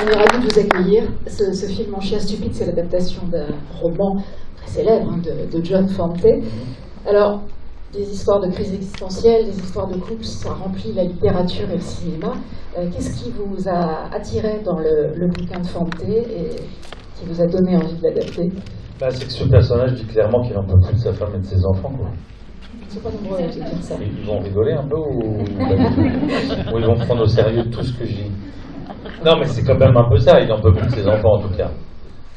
on est ravis de vous accueillir. Ce film Mon chien stupide, c'est l'adaptation d'un roman très célèbre de John Fante. Alors, des histoires de crise existentielle, des histoires de couple, ça remplit la littérature et le cinéma. Qu'est-ce qui vous a attiré dans le bouquin de Fante et qui vous a donné envie de l'adapter? C'est que ce personnage dit clairement qu'il n'en peut plus de sa femme et de ses enfants, quoi. C'est pas nombreux à dire ça. Ils vont rigoler un peu ou ils vont prendre au sérieux tout ce que je dis? Non, mais c'est quand même un peu ça, il n'en peut plus de ses enfants en tout cas.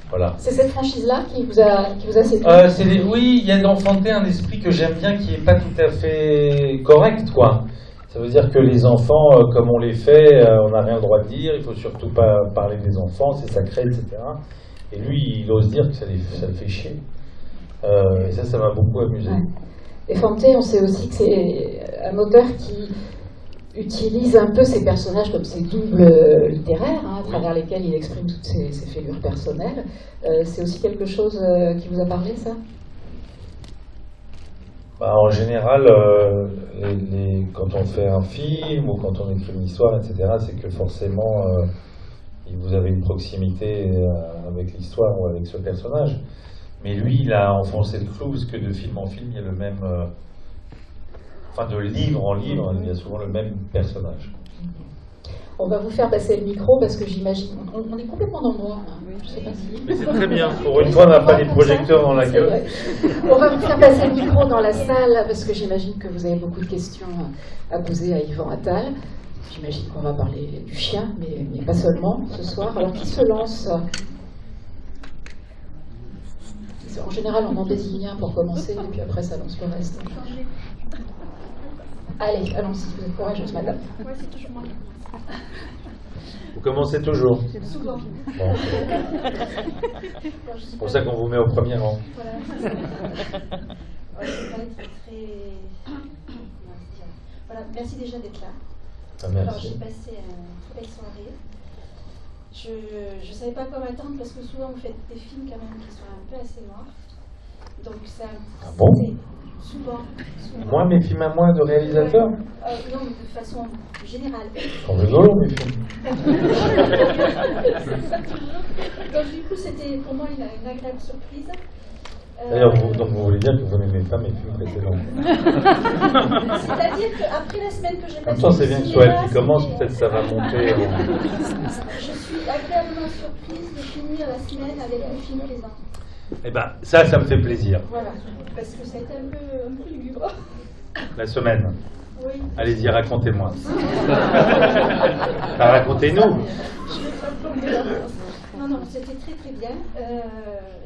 Voilà. C'est cette franchise-là qui vous a séduit? Oui, il y a dans Fante un esprit que j'aime bien qui n'est pas tout à fait correct, quoi. Ça veut dire que les enfants, comme on les fait, on n'a rien le droit de dire, il ne faut surtout pas parler des enfants, c'est sacré, etc. Et lui, il ose dire que ça le fait chier. Et ça m'a beaucoup amusé. Ouais. Et Fante, on sait aussi que c'est un auteur qui utilise un peu ses personnages comme ses doubles littéraires, à travers lesquels il exprime toutes ses fêlures personnelles. C'est aussi quelque chose qui vous a parlé, ça? En général, quand on fait un film ou quand on écrit une histoire, etc., c'est que forcément, vous avez une proximité avec l'histoire ou avec ce personnage. Mais lui, il a enfoncé le clou, parce que de film en film, il y a le même... de livre en livre, il y a souvent le même personnage. On va vous faire passer le micro, parce que j'imagine... On est complètement dans le droit, hein. Je sais pas si... Mais c'est très bien. Pour une fois, on n'a pas des projecteurs dans la gueule. On va vous faire passer le micro dans la salle, parce que j'imagine que vous avez beaucoup de questions à poser à Yvan Attal. J'imagine qu'on va parler du chien, mais pas seulement ce soir. Alors, qui se lance? En général, on en désigne un pour commencer, et puis après, ça lance le reste. Allez, allons-y, vous êtes courageuse, madame. Oui, c'est toujours moi. Vous commencez toujours? Souvent. Bon. C'est pour ça qu'on vous met au premier rang. Voilà, c'est ça. C'est pas être très... Voilà, merci déjà d'être là. Merci. Alors, j'ai passé une très belle soirée. Je ne savais pas quoi m'attendre parce que souvent vous faites des films quand même qui sont un peu assez noirs. Donc ça... Ah bon? Souvent. Moi, mes films à moi de réalisateur? Non, mais de façon générale. Ils sont rigolos, mes films. Donc du coup, c'était pour moi une agréable surprise. D'ailleurs, donc vous voulez dire que vous n'aimez pas mes films précédents? C'est-à-dire qu'après la semaine que j'ai passée... En même temps, c'est bien que ce soit elle qui commence, peut-être ça va monter. Je suis agréablement surprise de finir la semaine avec un film plaisant. Eh ben, ça me fait plaisir. Voilà, parce que ça a été un peu lugubre. La semaine. Oui. Allez-y, racontez-moi. Racontez-nous. Je vais pas plomber l'ambiance. Non, c'était très très bien.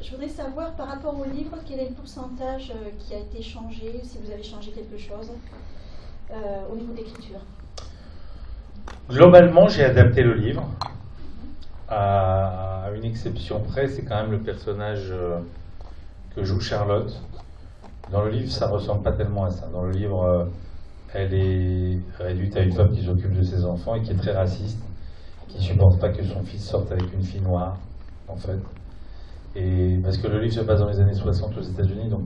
Je voudrais savoir par rapport au livre, quel est le pourcentage qui a été changé, si vous avez changé quelque chose au niveau d'écriture. Globalement, j'ai adapté le livre. À une exception près, c'est quand même le personnage que joue Charlotte. Dans le livre, ça ressemble pas tellement à ça. Dans le livre, elle est réduite à une femme qui s'occupe de ses enfants et qui est très raciste, qui ne supporte pas que son fils sorte avec une fille noire, en fait. Et parce que le livre se passe dans les années 60 aux États-Unis, donc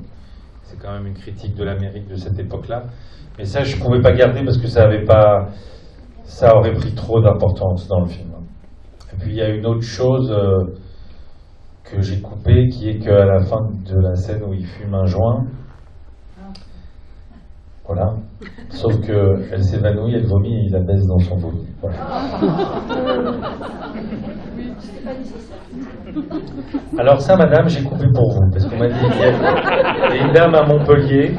c'est quand même une critique de l'Amérique de cette époque-là. Mais ça, je ne pouvais pas garder parce que ça aurait pris trop d'importance dans le film. Et puis il y a une autre chose que j'ai coupée, qui est qu'à la fin de la scène où il fume un joint, voilà, sauf qu'elle s'évanouit, elle vomit et il la baisse dans son vomi. Voilà. C'était pas nécessaire. Alors ça, madame, j'ai coupé pour vous, parce qu'on m'a dit qu'il y a une dame à Montpellier,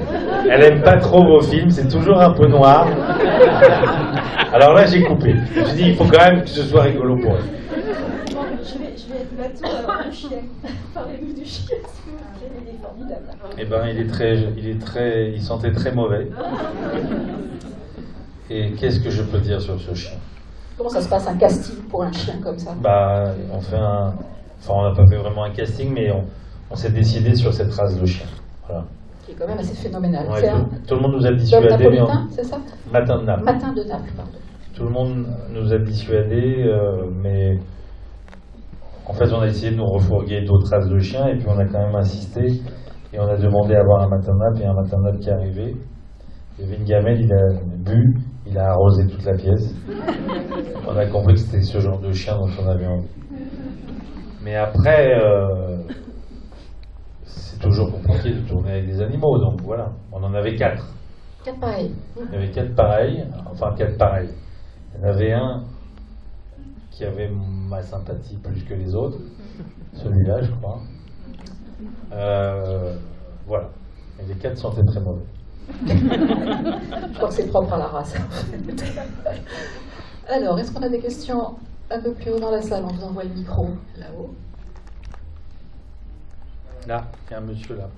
elle aime pas trop vos films, c'est toujours un peu noir. Alors là, j'ai coupé. J'ai dit, il faut quand même que ce soit rigolo pour elle. Bon, je vais être bateau, alors le chien. Parlez-nous du chien, s'il vous plaît, il est formidable. Eh ben, il sentait très mauvais. Et qu'est-ce que je peux dire sur ce chien? Comment ça se passe un casting pour un chien comme ça? On n'a pas fait vraiment un casting, mais on s'est décidé sur cette race de chien. Voilà. Qui est quand même assez phénoménal. Ouais, c'est tout le monde nous a Dog dissuadés. napolitain, c'est ça? Matin de Naples. Matin de Naples, pardon. Tout le monde nous a dissuadés, mais en fait, on a essayé de nous refourguer d'autres races de chiens, et puis on a quand même insisté, et on a demandé à avoir un matin de Naples, et un matin de Naples qui est arrivé. Il y avait une gamelle, il a bu, Il a arrosé toute la pièce. On a compris que c'était ce genre de chien dont on avait envie. Mais après, c'est toujours compliqué de tourner avec des animaux, donc voilà. On en avait 4. 4 pareils. Il y avait 4 pareils, enfin 4 pareils. Il y en avait un qui avait ma sympathie plus que les autres, celui-là, je crois. Voilà. Et les 4 sentaient très mauvais. Je crois que c'est propre à la race. Alors, est-ce qu'on a des questions un peu plus haut dans la salle? On vous envoie le micro là-haut. Là, il y a un monsieur là.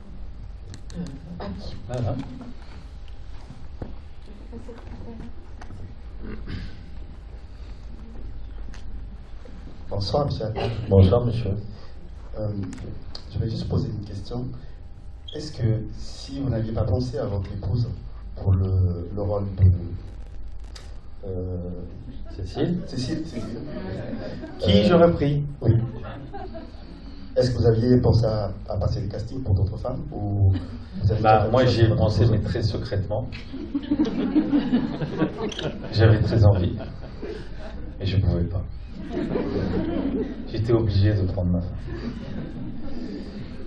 Ah oui. Là. Bonsoir, monsieur. Bonsoir, monsieur. Je vais juste poser une question. Est-ce que si vous n'aviez pas pensé à votre épouse pour le rôle de Cécile. Cécile. Qui j'aurais pris? Oui. Est-ce que vous aviez pensé à passer le casting pour d'autres femmes ou vous avez Moi, j'y ai pensé, mais très secrètement. J'avais très envie, mais je ne pouvais pas. J'étais obligé de prendre ma femme.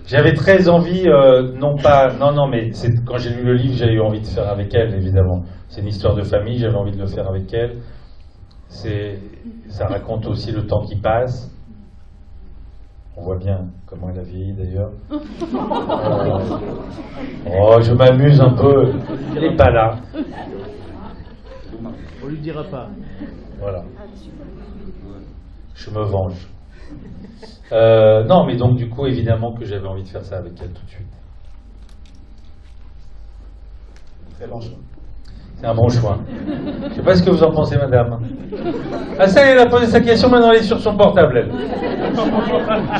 J'avais très envie, mais quand j'ai lu le livre, j'ai eu envie de faire avec elle, évidemment. C'est une histoire de famille, j'avais envie de le faire avec elle. Ça raconte aussi le temps qui passe. On voit bien comment elle a vieilli d'ailleurs. Je m'amuse un peu. Elle n'est pas là. On lui dira pas. Voilà. Je me venge. Non, mais donc du coup, évidemment que j'avais envie de faire ça avec elle tout de suite. Très bon choix. C'est un bon choix. Je ne sais pas ce que vous en pensez, madame. Ah ça, elle a posé sa question, maintenant elle est sur son portable, elle.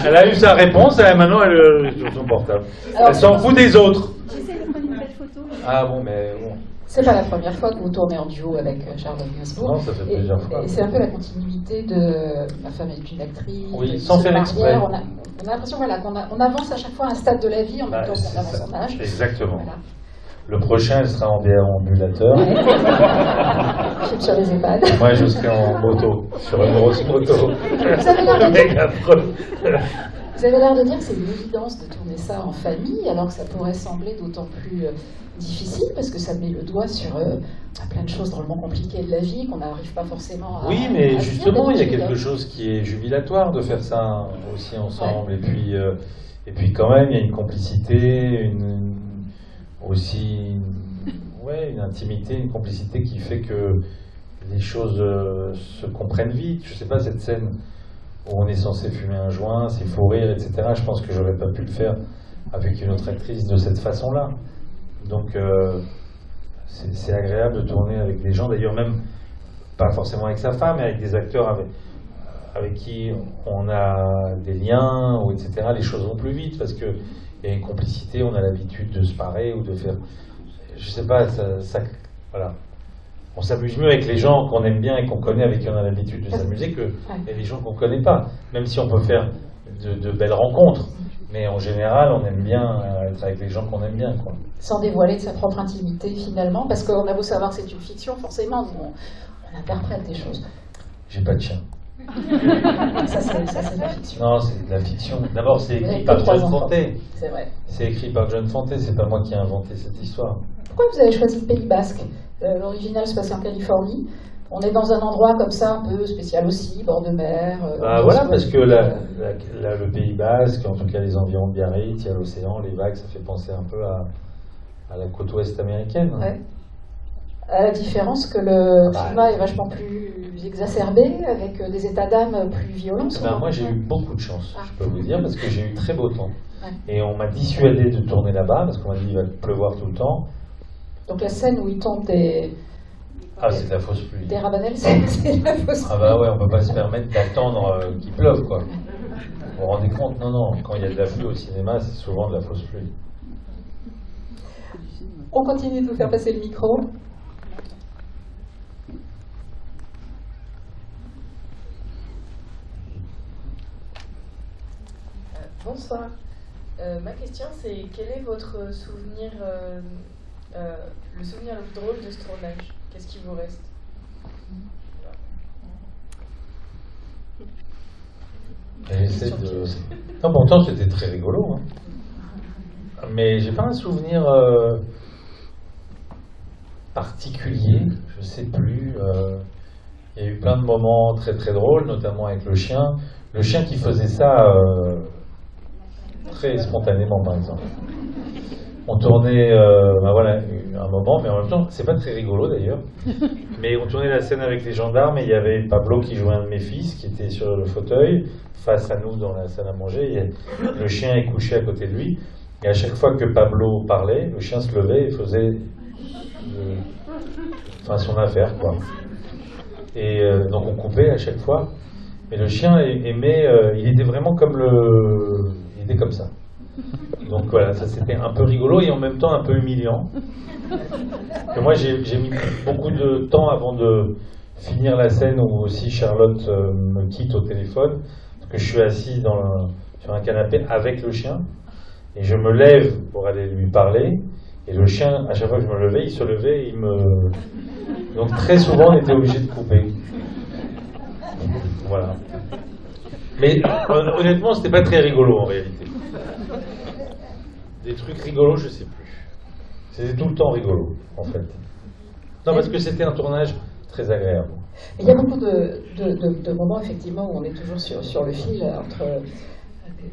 Elle a eu sa réponse, et maintenant elle est sur son portable. Elle s'en fout des autres. J'essaie de prendre une belle photo. Ah bon, mais bon. C'est pas la première fois que vous tournez en duo avec Charlotte Gainsbourg. Non, ça fait plusieurs fois. Et c'est un peu la continuité de Ma femme est une actrice. Oui, sans faire exprès. On a l'impression qu'on avance à chaque fois un stade de la vie en même temps qu'on avance son âge. Exactement. Voilà. Le prochain, elle sera en déambulateur. Sur les EHPAD. Moi, je serai en moto, sur une grosse moto. Vous avez l'air de Méga pro. Vous avez l'air de dire que c'est une évidence de tourner ça en famille, alors que ça pourrait sembler d'autant plus difficile, parce que ça met le doigt sur plein de choses drôlement compliquées de la vie qu'on n'arrive pas forcément à... Oui, mais à justement, il y a dire, quelque chose qui est jubilatoire de faire ça aussi ensemble. Ouais. Et puis quand même, il y a une complicité, une intimité, une complicité qui fait que les choses se comprennent vite. Je sais pas, cette scène où on est censé fumer un joint, s'il faut rire, etc. Je pense que j'aurais pas pu le faire avec une autre actrice de cette façon-là. Donc c'est agréable de tourner avec des gens, d'ailleurs même pas forcément avec sa femme, mais avec des acteurs avec qui on a des liens, ou etc. Les choses vont plus vite parce que il y a une complicité, on a l'habitude de se parer ou de faire... Je sais pas, voilà. On s'amuse mieux avec les gens qu'on aime bien et qu'on connaît, avec qui on a l'habitude de s'amuser, que les gens qu'on connaît pas. Même si on peut faire de belles rencontres. Mais en général, on aime bien être avec les gens qu'on aime bien, quoi. Sans dévoiler de sa propre intimité, finalement, parce qu'on a beau savoir que c'est une fiction, forcément, on interprète des choses. J'ai pas de chien. Ça, c'est de la fiction. Non, c'est de la fiction. D'abord, c'est écrit par John Fante. C'est vrai. C'est écrit par John Fante, c'est pas moi qui ai inventé cette histoire. Pourquoi vous avez choisi le Pays Basque? L'original se passe en Californie. On est dans un endroit comme ça, un peu spécial aussi, bord de mer. Voilà, parce que le Pays Basque, en tout cas les environs de Biarritz, il y a l'océan, les vagues, ça fait penser un peu à la côte ouest américaine. Ouais. À la différence que le climat est vachement plus exacerbé, avec des états d'âme plus violents. Moi, j'ai eu beaucoup de chance, je peux vous dire, parce que j'ai eu très beau temps. Ouais. Et on m'a dissuadé de tourner là-bas, parce qu'on m'a dit qu'il va pleuvoir tout le temps. Donc la scène où il tombe des... c'est de la fausse pluie. Des rabanelles, c'est de la fausse pluie. Ah bah ouais, on peut pas se permettre d'attendre qu'il pleuve, quoi. Vous vous rendez compte? Non, quand il y a de la pluie au cinéma, c'est souvent de la fausse pluie. On continue de vous faire passer le micro. Bonsoir. Ma question, c'est quel est votre souvenir, le souvenir le plus drôle de ce tournage? Qu'est-ce qui vous reste? Et j'essaie de... Non, pourtant c'était très rigolo. Hein. Mais j'ai pas un souvenir particulier, je sais plus. Il y a eu plein de moments très très drôles, notamment avec le chien. Le chien qui faisait ça très spontanément, par exemple. On tournait, voilà, un moment, mais en même temps, c'est pas très rigolo d'ailleurs. Mais on tournait la scène avec les gendarmes et il y avait Pablo qui jouait un de mes fils, qui était sur le fauteuil, face à nous dans la salle à manger. Et le chien est couché à côté de lui. Et à chaque fois que Pablo parlait, le chien se levait et faisait son affaire, quoi. Et donc on coupait à chaque fois. Mais le chien aimait, il était vraiment comme il était comme ça. Donc voilà, ça c'était un peu rigolo et en même temps un peu humiliant. Que moi j'ai mis beaucoup de temps avant de finir la scène où aussi Charlotte me quitte au téléphone, parce que je suis assis sur un canapé avec le chien et je me lève pour aller lui parler et le chien, à chaque fois que je me levais, il se levait et donc très souvent on était obligé de couper. Voilà. Mais honnêtement, c'était pas très rigolo en réalité. Des trucs rigolos, je sais plus. C'était tout le temps rigolo, en fait. Non, parce que c'était un tournage très agréable. Il y a beaucoup de moments, effectivement, où on est toujours sur le fil entre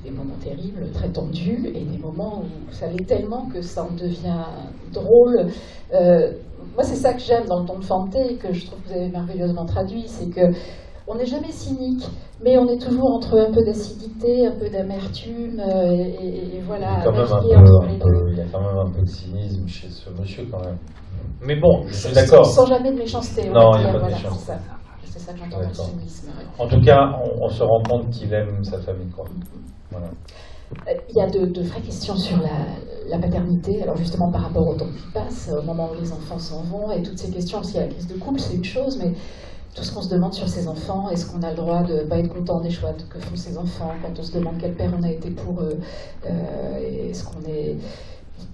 des moments terribles, très tendus, et des moments où ça l'est tellement que ça en devient drôle. Moi, c'est ça que j'aime dans le ton de Fante, que je trouve que vous avez merveilleusement traduit, c'est que on n'est jamais cynique, mais on est toujours entre un peu d'acidité, un peu d'amertume, et voilà. Il y a quand même un peu de cynisme chez ce monsieur, quand même. Mais bon, je suis d'accord. Sans jamais de méchanceté. Non, il n'y a pas de méchanceté. C'est ça que j'entends dans le cynisme. En tout cas, on se rend compte qu'il aime sa famille, quoi. Voilà. Il y a de vraies questions sur la paternité, alors justement par rapport au temps qui passe, au moment où les enfants s'en vont, et toutes ces questions, parce qu'il y a la crise de couple, c'est une chose, mais tout ce qu'on se demande sur ses enfants, est-ce qu'on a le droit de ne pas être content des choix que font ses enfants, quand on se demande quel père on a été pour eux, est-ce qu'on est...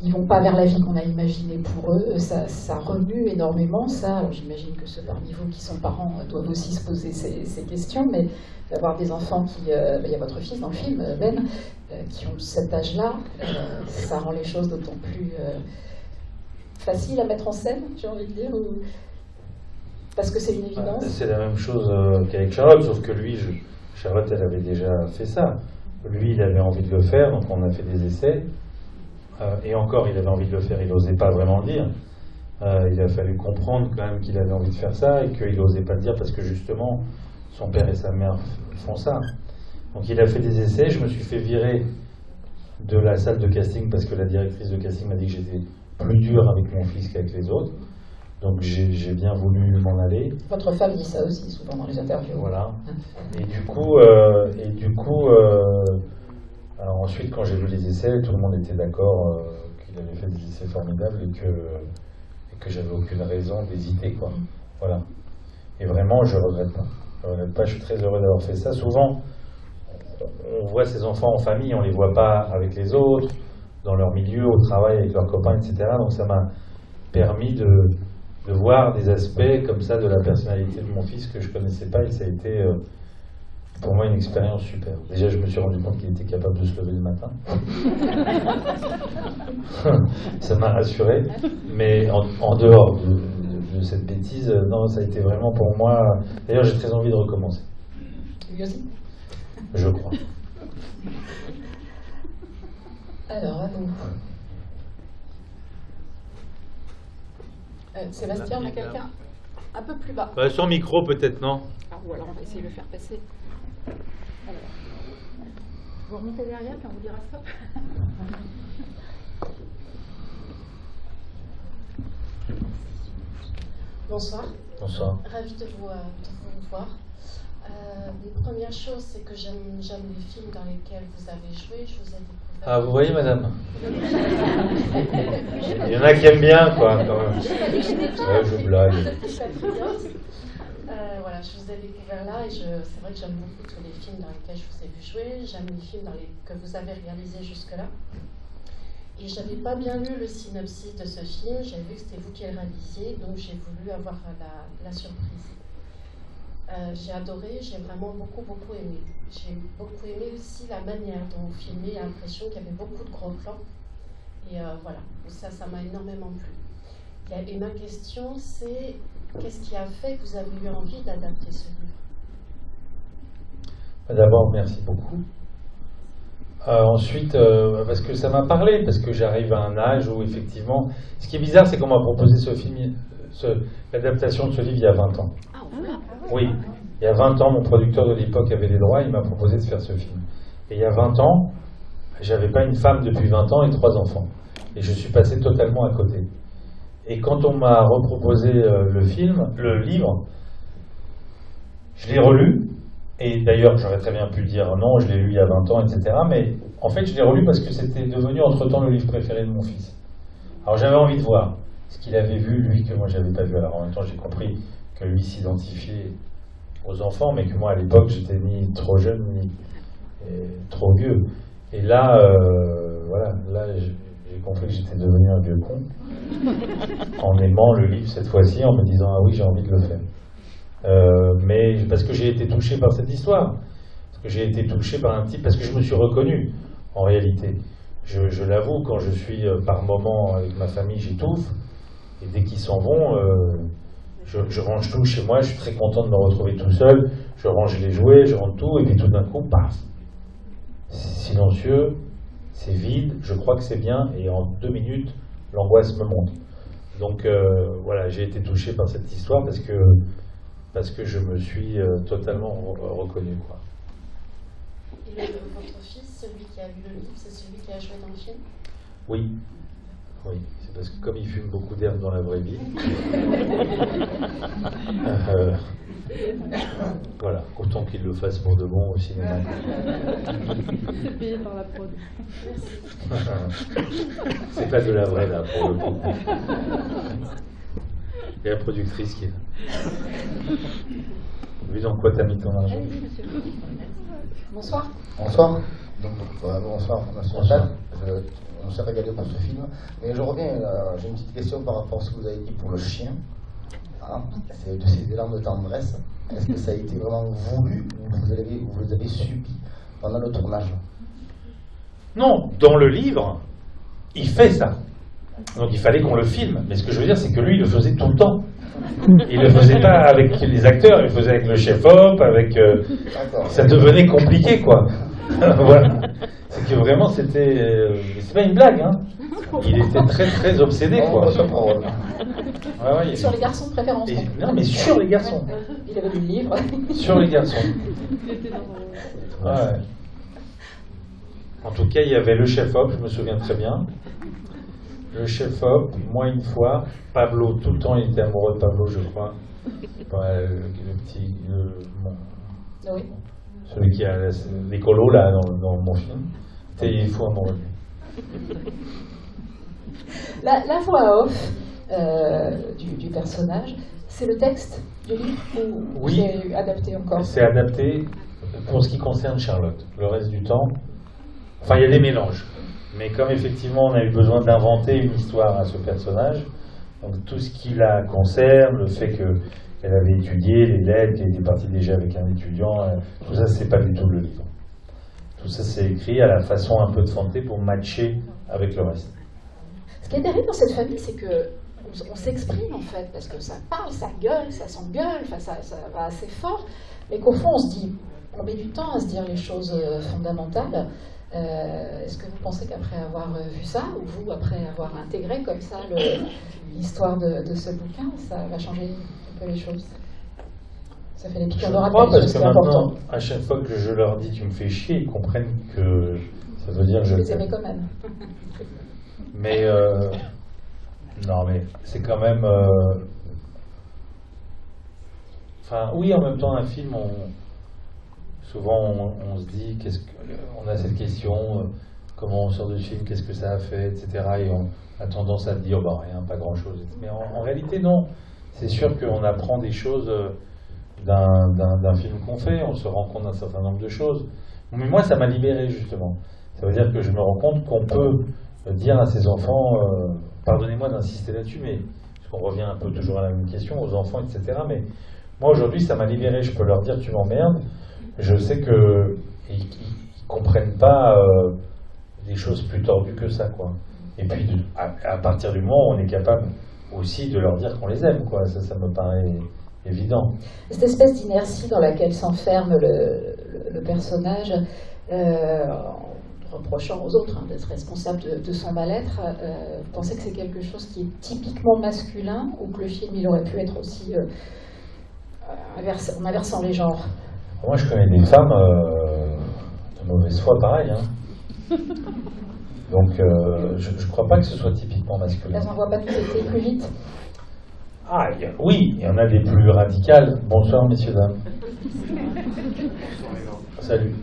Ils vont pas vers la vie qu'on a imaginée pour eux, ça remue énormément, ça. Alors j'imagine que ceux parmi vous qui sont parents doivent aussi se poser ces questions, mais d'avoir des enfants il y a votre fils dans le film, Ben, qui ont cet âge-là, ça rend les choses d'autant plus faciles à mettre en scène, j'ai envie de dire, ou... Parce que c'est une évidence. C'est la même chose qu'avec Charlotte, sauf que lui, Charlotte, elle avait déjà fait ça. Lui, il avait envie de le faire, donc on a fait des essais. Et encore, il avait envie de le faire, il n'osait pas vraiment le dire. Il a fallu comprendre quand même qu'il avait envie de faire ça et qu'il n'osait pas le dire parce que justement, son père et sa mère font ça. Donc il a fait des essais, je me suis fait virer de la salle de casting parce que la directrice de casting m'a dit que j'étais plus dur avec mon fils qu'avec les autres. Donc j'ai bien voulu m'en aller. Votre femme dit ça aussi souvent dans les interviews. Voilà. Et du coup, alors ensuite, quand j'ai vu les essais, tout le monde était d'accord qu'il avait fait des essais formidables et que j'avais aucune raison d'hésiter, quoi. Voilà. Et vraiment, je regrette pas. Je regrette pas. Je suis très heureux d'avoir fait ça. Souvent, on voit ces enfants en famille, on les voit pas avec les autres, dans leur milieu, au travail, avec leurs copains, etc. Donc ça m'a permis de voir des aspects comme ça de la personnalité de mon fils que je connaissais pas, et ça a été pour moi une expérience super. Déjà, je me suis rendu compte qu'il était capable de se lever le matin. Ça m'a rassuré, mais en dehors de cette bêtise, non, ça a été vraiment pour moi... D'ailleurs, j'ai très envie de recommencer. Lui aussi. Je crois. Alors, à vous. Sébastien, on a quelqu'un un peu plus bas. Sans micro, peut-être, non? Ou alors on va essayer de le faire passer. Alors, vous remontez derrière, puis on vous dira stop. Bonsoir. Bonsoir. Ravie de vous voir. Les premières choses, c'est que j'aime les films dans lesquels vous avez joué. Je vous ai découvert. Ah, vous voyez, madame? Il y en a qui aiment bien, quoi, quand même. Ouais, je blague. Voilà, je vous ai découvert là et c'est vrai que j'aime beaucoup tous les films dans lesquels je vous ai vu jouer. J'aime les films que vous avez réalisés jusque-là. Et je n'avais pas bien lu le synopsis de ce film. J'ai vu que c'était vous qui le réalisiez, donc j'ai voulu avoir la surprise. J'ai adoré, j'ai vraiment beaucoup aimé. J'ai beaucoup aimé aussi la manière dont vous filmez, l'impression qu'il y avait beaucoup de gros plans. Et voilà, ça m'a énormément plu. Et ma question, c'est qu'est-ce qui a fait que vous avez eu envie d'adapter ce livre? D'abord, merci beaucoup. Ensuite, parce que ça m'a parlé, parce que j'arrive à un âge où effectivement, ce qui est bizarre, c'est qu'on m'a proposé ce film, l'adaptation de ce livre il y a 20 ans. Oui, il y a 20 ans, mon producteur de l'époque avait les droits, il m'a proposé de faire ce film. Et il y a 20 ans, j'avais pas une femme depuis 20 ans et 3 enfants. Et je suis passé totalement à côté. Et quand on m'a reproposé le livre, je l'ai relu. Et d'ailleurs, j'aurais très bien pu dire non, je l'ai lu il y a 20 ans, etc. Mais en fait, je l'ai relu parce que c'était devenu entre-temps le livre préféré de mon fils. Alors j'avais envie de voir ce qu'il avait vu, lui, que moi j'avais pas vu. Alors en même temps, j'ai compris que lui s'identifiait aux enfants, mais que moi à l'époque, j'étais ni trop jeune, ni trop vieux. Et là, voilà, là j'ai compris que j'étais devenu un vieux con, en aimant le livre cette fois-ci, en me disant ah oui, j'ai envie de le faire. Mais parce que j'ai été touché par cette histoire, parce que j'ai été touché par un type, parce que je me suis reconnu en réalité. Je l'avoue, quand je suis par moment avec ma famille, j'étouffe, et dès qu'ils s'en vont, je range tout chez moi, je suis très content de me retrouver tout seul, je range les jouets, je rentre tout, et puis tout d'un coup, paf, c'est silencieux, c'est vide, je crois que c'est bien, et en 2 minutes, l'angoisse me monte. Donc voilà, j'ai été touché par cette histoire parce que je me suis totalement reconnu, quoi. Et votre fils, celui qui a vu le livre, c'est celui qui a joué dans le film? Oui. Oui, c'est parce que comme il fume beaucoup d'herbe dans la vraie vie, voilà, autant qu'il le fasse pour de bon au cinéma. C'est payé par la prod. C'est pas de la vraie là pour le coup. Et la productrice qui est là. Vu dans quoi t'as mis ton argent? Bonsoir. Bonsoir. Donc, bonsoir, Bonsoir. On s'est régalé pour ce film. Mais je reviens, j'ai une petite question par rapport à ce que vous avez dit pour le chien. Hein, c'est de ces élans de tendresse. Est-ce que ça a été vraiment voulu ou vous les avez subis pendant le tournage? Non, dans le livre, il fait ça. Donc il fallait qu'on le filme. Mais ce que je veux dire, c'est que lui, il le faisait tout le temps. Il le faisait pas avec les acteurs, il le faisait avec le chef-op, avec... ça devenait compliqué, quoi. Voilà. C'est que vraiment, c'était... c'est pas une blague, hein. Il était très, très obsédé, quoi. Ouais, sur les garçons de préférence. Non, mais sur les garçons. Il avait lu le livre. Sur les garçons. Ouais. En tout cas, il y avait le chef-op, je me souviens très bien. Le chef-op, moi une fois, Pablo, tout le temps il était amoureux de Pablo, je crois. Le petit. Oui. Celui qui a l'écolo là dans mon film. Il faut amoureux de lui. La voix off du personnage, c'est le texte du livre ou oui, c'est adapté encore? C'est adapté pour ce qui concerne Charlotte. Le reste du temps, enfin il y a des mélanges. Mais comme effectivement on a eu besoin d'inventer une histoire à ce personnage, donc tout ce qui la concerne, le fait qu'elle avait étudié les lettres, qu'elle était partie déjà avec un étudiant, tout ça c'est pas du tout le livre. Tout ça c'est écrit à la façon un peu de Fante pour matcher avec le reste. Ce qui est terrible dans cette famille, c'est que on s'exprime en fait, parce que ça parle, ça gueule, ça s'engueule, enfin, ça va assez fort, mais qu'au fond on met du temps à se dire les choses fondamentales. Est-ce que vous pensez qu'après avoir vu ça, ou vous, après avoir intégré comme ça l'histoire de ce bouquin, ça va changer un peu les choses? Ça fait des piqûres de rappel, parce que c'est maintenant, important. à chaque fois que je leur dis tu me fais chier, ils comprennent que ça veut dire je les aimais quand même. Mais non, mais c'est quand même. Enfin, oui, en même temps, un film, souvent on se dit, on a cette question, comment on sort du film, qu'est-ce que ça a fait, etc. Et on a tendance à dire, bah rien, pas grand-chose. Mais en réalité, non. C'est sûr qu'on apprend des choses d'un film qu'on fait, on se rend compte d'un certain nombre de choses. Mais moi, ça m'a libéré, justement. Ça veut dire que je me rends compte qu'on peut dire à ses enfants, pardonnez-moi d'insister là-dessus, mais parce qu'on revient un peu toujours à la même question, aux enfants, etc. Mais Moi, aujourd'hui, ça m'a libéré. Je peux leur dire, tu m'emmerdes. Je sais qu'ils ne comprennent pas des choses plus tordues que ça, quoi. Et puis, à partir du moment où on est capable aussi de leur dire qu'on les aime, quoi. Ça me paraît évident. Cette espèce d'inertie dans laquelle s'enferme le personnage, reprochant aux autres d'être responsable de son mal-être, vous pensez que c'est quelque chose qui est typiquement masculin, ou que le film il aurait pu être aussi en inversant les genres? Moi, je connais des femmes de mauvaise foi, pareil. Hein. Donc, je ne crois pas que ce soit typiquement masculin. Elles n'envoient pas toutes été plus vite? Ah, oui, il y en a des plus radicales. Bonsoir, messieurs, dames. Salut.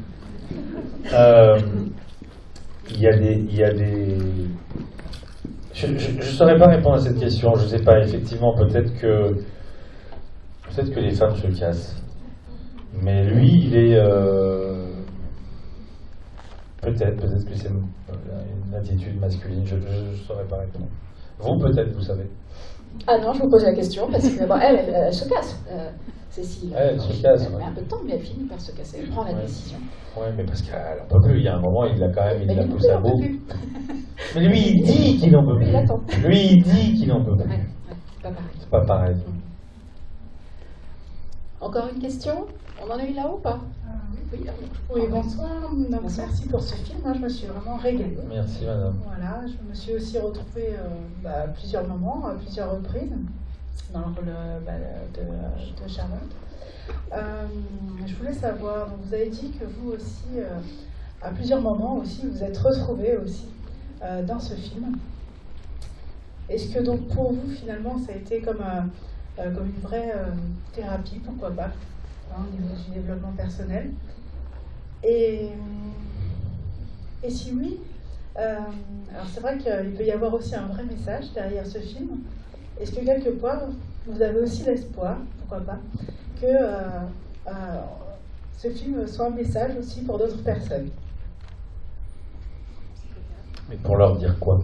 Il y a des... Je ne saurais pas répondre à cette question. Je ne sais pas. Effectivement, peut-être que les femmes se cassent. Mais lui, il est... Peut-être que c'est une attitude masculine. Je ne saurais pas répondre. Vous, peut-être, vous savez. Ah non, je vous pose la question parce que bon, elle se casse. Cécile. Elle se casse. Elle met un peu de temps, mais elle finit par se casser. Elle prend la décision. Oui, mais parce qu'elle n'en peut plus. Il y a un moment, il l'a quand même, il l'a poussé à bout. Mais lui, il dit qu'il n'en peut plus. Lui, il dit qu'il n'en peut plus. Ouais, c'est pas pareil. C'est pas pareil. Encore une question? On en a eu là-haut ou pas? Oui, bonsoir. Donc, merci pour ce film. Moi, je me suis vraiment régalée. Merci, madame. Voilà, je me suis aussi retrouvée à plusieurs moments, à plusieurs reprises, dans le rôle de Charlotte. Je voulais savoir, vous avez dit que vous aussi, à plusieurs moments aussi, vous êtes retrouvée aussi dans ce film. Est-ce que donc pour vous, finalement, ça a été comme une vraie thérapie, pourquoi pas, au niveau du développement personnel? Et si oui, alors c'est vrai qu'il peut y avoir aussi un vrai message derrière ce film. Est-ce que quelque part, vous avez aussi l'espoir, pourquoi pas, que ce film soit un message aussi pour d'autres personnes? Mais pour leur dire quoi?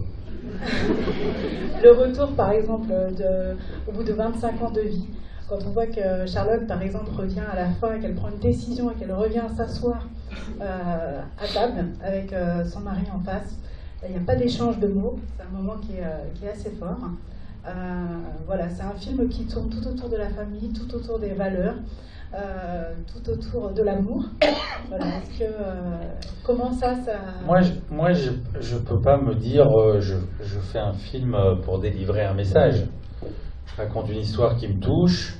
Le retour, par exemple, au bout de 25 ans de vie, quand on voit que Charlotte, par exemple, revient à la fin, qu'elle prend une décision et qu'elle revient s'asseoir à table avec son mari en face, il n'y a pas d'échange de mots, c'est un moment qui est assez fort. Voilà, c'est un film qui tourne tout autour de la famille, tout autour des valeurs, tout autour de l'amour. Voilà, comment ça... Moi, je peux pas me dire je fais un film pour délivrer un message. Je raconte une histoire qui me touche.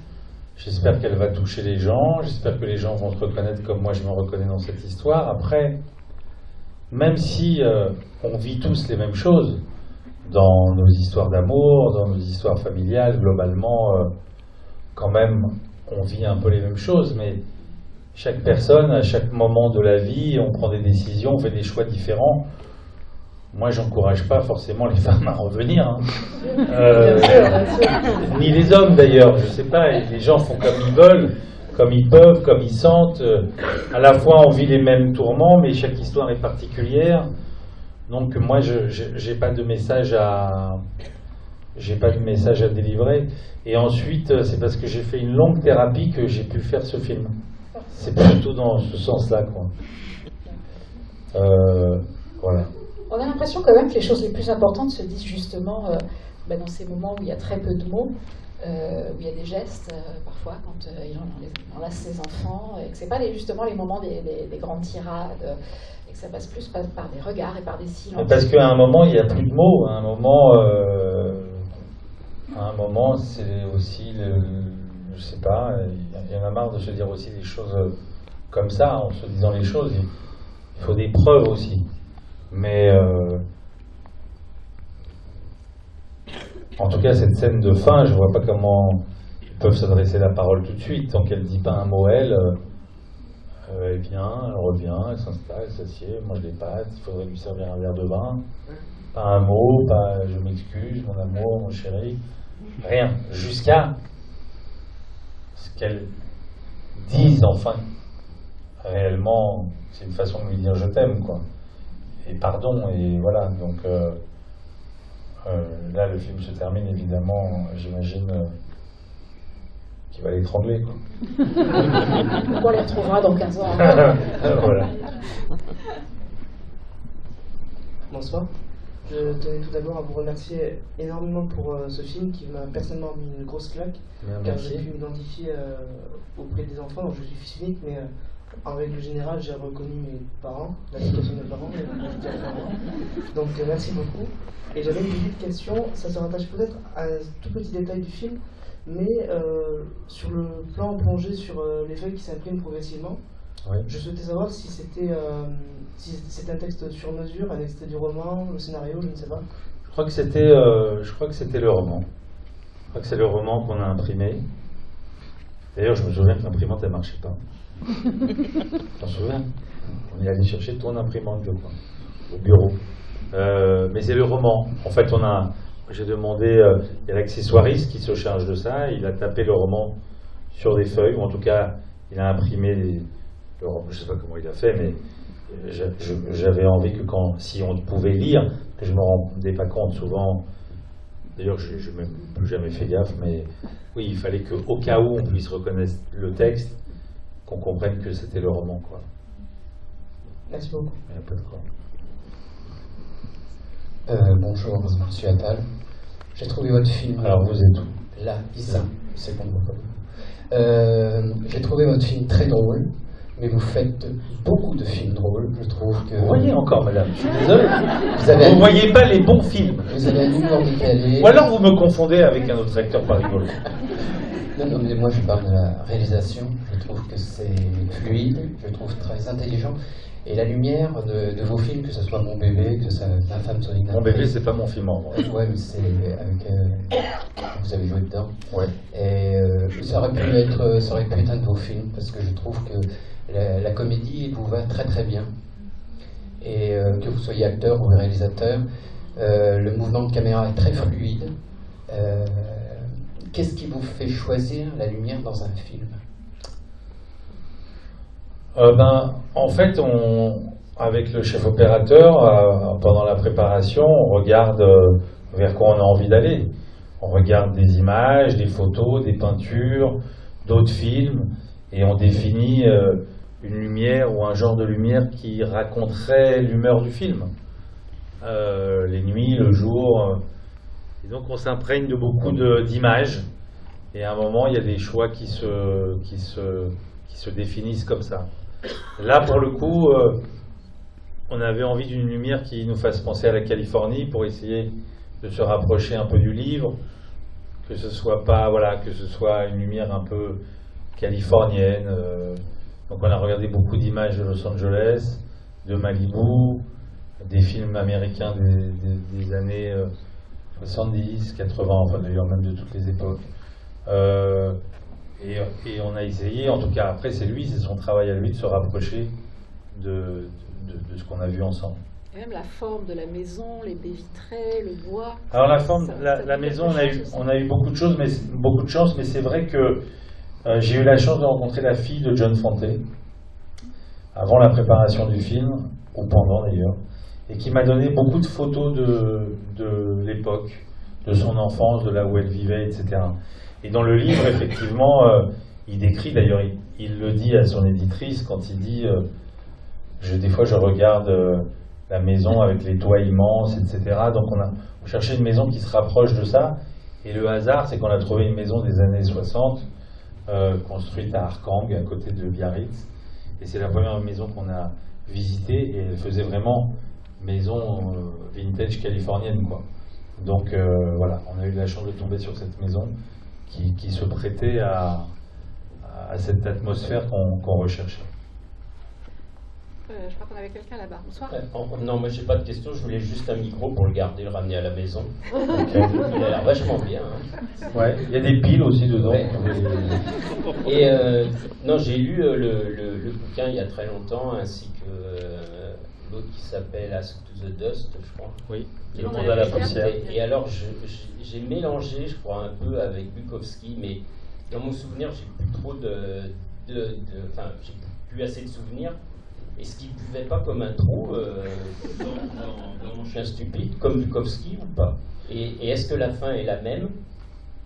J'espère qu'elle va toucher les gens. J'espère que les gens vont se reconnaître comme moi je me reconnais dans cette histoire. Après, même si on vit tous les mêmes choses dans nos histoires d'amour, dans nos histoires familiales, globalement, quand même, on vit un peu les mêmes choses. Mais chaque personne, à chaque moment de la vie, on prend des décisions, on fait des choix différents. Moi, j'encourage pas forcément les femmes à revenir, hein. Ni les hommes d'ailleurs, je sais pas. Les gens font comme ils veulent, comme ils peuvent, comme ils sentent. À la fois, on vit les mêmes tourments, mais chaque histoire est particulière. Donc, moi, j'ai pas de message à délivrer. Et ensuite, c'est parce que j'ai fait une longue thérapie que j'ai pu faire ce film. C'est plutôt dans ce sens-là, quoi. Voilà. On a l'impression quand même que les choses les plus importantes se disent justement dans ces moments où il y a très peu de mots, où il y a des gestes, parfois, quand il enlace ses enfants, et que ce n'est pas justement les moments des grandes tirades, et que ça passe plus par des regards et par des silences. Parce qu'à un moment, il n'y a plus de mots. À un moment, c'est aussi, je sais pas, il y en a marre de se dire aussi des choses comme ça, en se disant les choses. Il faut des preuves aussi. Mais en tout cas, cette scène de fin, je vois pas comment ils peuvent s'adresser la parole tout de suite. Tant qu'elle dit pas un mot, elle vient, elle revient, elle s'installe, elle s'assied, mange des pâtes, il faudrait lui servir un verre de vin. Pas un mot, pas je m'excuse, mon amour, mon chéri, rien. Jusqu'à ce qu'elle dise enfin réellement, c'est une façon de lui dire je t'aime, quoi. Et pardon, et voilà. Donc là, le film se termine évidemment, j'imagine, qui va l'étrangler, quoi. On les retrouvera dans 15 ans. Voilà. Bonsoir. Je tenais tout d'abord à vous remercier énormément pour ce film qui m'a personnellement mis une grosse claque, car j'ai pu m'identifier auprès des enfants. Donc je suis fils unique, mais en règle générale, j'ai reconnu mes parents, la situation de mes parents, donc merci beaucoup. Et j'avais une petite question, ça se rattache peut-être à un tout petit détail du film, mais sur le plan plongé sur les feuilles qui s'impriment progressivement, Oui. je souhaitais savoir si c'était un texte sur mesure, un extrait du roman, le scénario, je ne sais pas. Je crois que c'était le roman. Je crois que c'est le roman qu'on a imprimé. D'ailleurs, je me souviens que l'imprimante, elle ne marchait pas. T'en souviens? On est allé chercher ton imprimante, je crois, au bureau. Mais c'est le roman. En fait, j'ai demandé, il y a l'accessoiriste qui se charge de ça, il a tapé le roman sur des feuilles, ou en tout cas, il a imprimé le roman. Je ne sais pas comment il a fait, mais j'avais envie que si on pouvait lire, que je ne me rendais pas compte souvent. D'ailleurs, je n'ai même plus jamais fait gaffe, mais oui, il fallait qu'au cas où on puisse reconnaître le texte, qu'on comprenne que c'était le roman, quoi. Merci beaucoup. Il n'y a pas de quoi. Bonjour, monsieur Attal. J'ai trouvé votre film. Alors, vous êtes où? Là, ici. C'est bon. J'ai trouvé votre film très drôle, mais vous faites beaucoup de films drôles. Je trouve que. Vous voyez encore, madame, je suis désolé. Vous ne voyez pas les bons films. Vous avez un humour décalé. Ou alors vous me confondez avec un autre acteur pas rigolo. Non, mais moi je parle de la réalisation. Je trouve que c'est fluide, je trouve très intelligent. Et la lumière de vos films, que ce soit Mon bébé, que ce soit Ma femme solide. Mon bébé, c'est pas mon film en vrai. Ouais, mais c'est avec. Vous avez joué dedans. Ouais. Et ça aurait pu être un de vos films, parce que je trouve que la comédie vous va très très bien. Et que vous soyez acteur ou réalisateur, le mouvement de caméra est très fluide. Qu'est-ce qui vous fait choisir la lumière dans un film? En fait, avec le chef opérateur, pendant la préparation, on regarde vers quoi on a envie d'aller. On regarde des images, des photos, des peintures, d'autres films, et on définit une lumière ou un genre de lumière qui raconterait l'humeur du film. Les nuits, le jour. Et donc on s'imprègne de beaucoup d'images, et à un moment, il y a des choix qui se définissent comme ça. Là, pour le coup, on avait envie d'une lumière qui nous fasse penser à la Californie pour essayer de se rapprocher un peu du livre, que ce soit une lumière un peu californienne. Donc on a regardé beaucoup d'images de Los Angeles, de Malibu, des films américains des années 70, 80, enfin d'ailleurs même de toutes les époques. Et on a essayé, en tout cas après c'est son travail à lui de se rapprocher de ce qu'on a vu ensemble. Et même la forme de la maison, les baies vitrées, le bois. Alors la forme, la maison, on a eu beaucoup de choses, beaucoup de chance, mais c'est vrai que j'ai eu la chance de rencontrer la fille de John Fante avant la préparation du film, ou pendant d'ailleurs, et qui m'a donné beaucoup de photos de l'époque, de son enfance, de là où elle vivait, etc. Et dans le livre, effectivement, il décrit, d'ailleurs, il le dit à son éditrice quand il dit des fois je regarde la maison avec les toits immenses, etc. Donc on cherchait une maison qui se rapproche de ça, et le hasard, c'est qu'on a trouvé une maison des années 60, construite à Arkang, à côté de Biarritz, et c'est la première maison qu'on a visitée, et elle faisait vraiment maison vintage californienne, quoi. Donc voilà, on a eu la chance de tomber sur cette maison qui se prêtait à cette atmosphère qu'on recherchait. Je crois qu'on avait quelqu'un là-bas. Bonsoir. Non, moi j'ai pas de question, je voulais juste un micro pour le garder, le ramener à la maison. Il a l'air vachement bien. Hein. Ouais, il y a des piles aussi dedans. Ouais. Et non, j'ai lu le bouquin il y a très longtemps, ainsi que l'autre qui s'appelle Ask to the Dust, je crois. Oui. Qui est le monde à la poussière. Et alors j'ai mélangé, je crois, un peu avec Bukowski, mais dans mon souvenir, j'ai plus trop j'ai plus assez de souvenirs. Est-ce qu'il ne buvait pas comme un trou dans Mon chien stupide, comme Bukowski ou pas? Et est-ce que la fin est la même?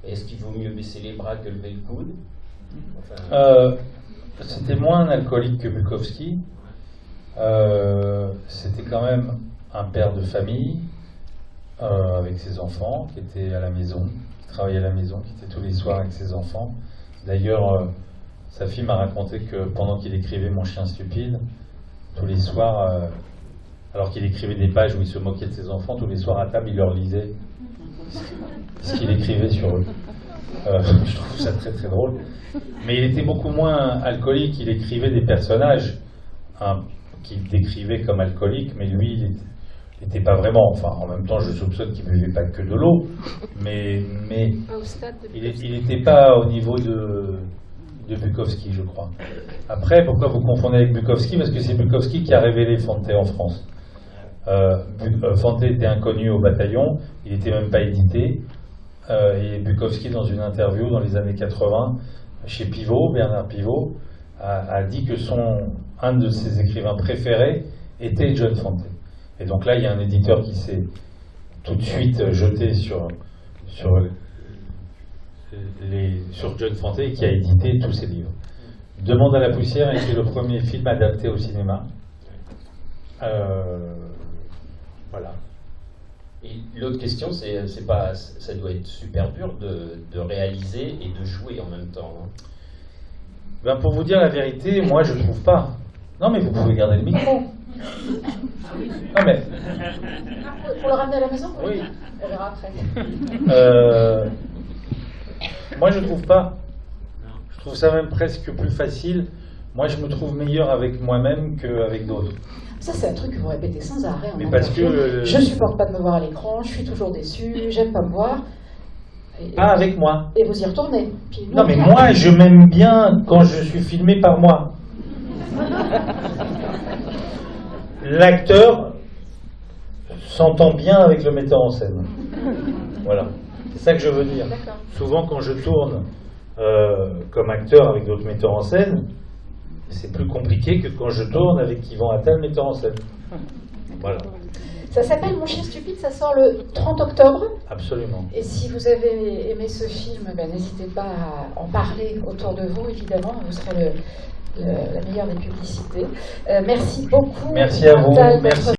Est-ce qu'il vaut mieux baisser les bras que lever le coude? C'était moins un alcoolique que Bukowski. C'était quand même un père de famille avec ses enfants qui était à la maison, qui travaillait à la maison, qui était tous les soirs avec ses enfants. D'ailleurs, sa fille m'a raconté que pendant qu'il écrivait Mon chien stupide, tous les soirs, alors qu'il écrivait des pages où il se moquait de ses enfants, tous les soirs à table, il leur lisait ce qu'il écrivait sur eux. Je trouve ça très très drôle. Mais il était beaucoup moins alcoolique, il écrivait des personnages qu'il décrivait comme alcooliques, mais lui, il n'était pas vraiment. Enfin, en même temps, je soupçonne qu'il ne buvait pas que de l'eau, mais il n'était pas au niveau de Bukowski, je crois. Après, pourquoi vous confondez avec Bukowski? Parce que c'est Bukowski qui a révélé Fante en France. Fante était inconnu au bataillon, il n'était même pas édité. Et Bukowski, dans une interview dans les années 80, chez Pivot, Bernard Pivot, a dit que un de ses écrivains préférés était John Fante. Et donc là, il y a un éditeur qui s'est tout de suite jeté sur John Fante et qui a édité tous ses livres. Demande à la poussière a été le premier film adapté au cinéma. Voilà. Et l'autre question, ça doit être super dur de réaliser et de jouer en même temps. Hein. Ben pour vous dire la vérité, moi je trouve pas. Non mais vous pouvez garder le micro. Non mais. Pour le ramener à la maison? Oui. On verra après. Moi je trouve pas. Je trouve ça même presque plus facile. Moi je me trouve meilleur avec moi-même qu'avec d'autres. Ça, c'est un truc que vous répétez sans arrêt. Mais parce que je supporte pas de me voir à l'écran, je suis toujours déçu, j'aime pas me voir. Pas avec moi. Et vous y retournez. Puis non, mais moi, je m'aime bien quand je suis filmé par moi. L'acteur s'entend bien avec le metteur en scène. Voilà. C'est ça que je veux dire. Souvent, quand je tourne comme acteur avec d'autres metteurs en scène, c'est plus compliqué que quand je tourne avec Yvan Attal, metteur en scène. Voilà. Ça s'appelle Mon chien stupide, ça sort le 30 octobre. Absolument. Et si vous avez aimé ce film, ben, n'hésitez pas à en parler autour de vous, évidemment. Vous serez la meilleure des publicités. Merci beaucoup. Merci à vous. Merci.